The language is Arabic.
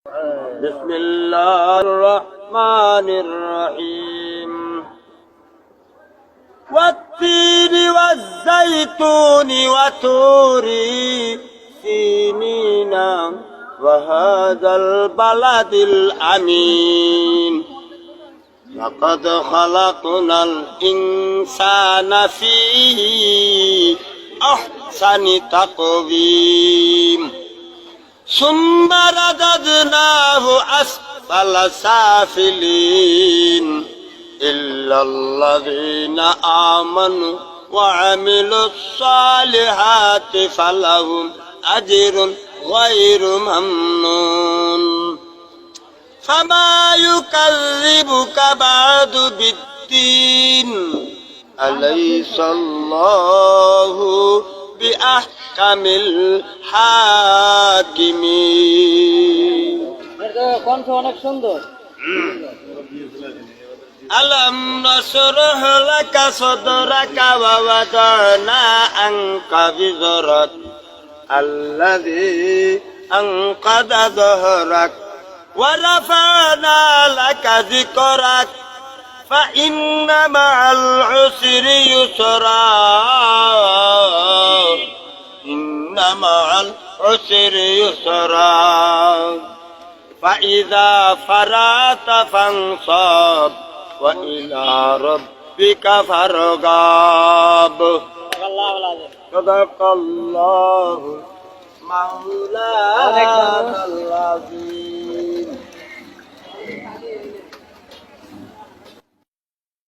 بسم الله الرحمن الرحيم والتين والزيتون وطور سينين وهذا البلد الأمين لقد خلقنا الإنسان في أحسن تقويم ثم رددناه أسفل سافلين إلا الذين آمنوا وعملوا الصالحات فلهم أجر غير ممنون فما يكذبك بعد بالدين أليس الله بأحكم الحاكمين কণ্ঠ অনেক সুন্দর। ألم نشرح لك صدرك ووضعنا عنك وزرك الذي أنقض ظهرك ورفعنا لك ذكرك فإن مع العسر يسرا إن مع العسر يسرا فإذا فرغت فانصب وإلى ربك فارغب صدق الله مولانا العظيم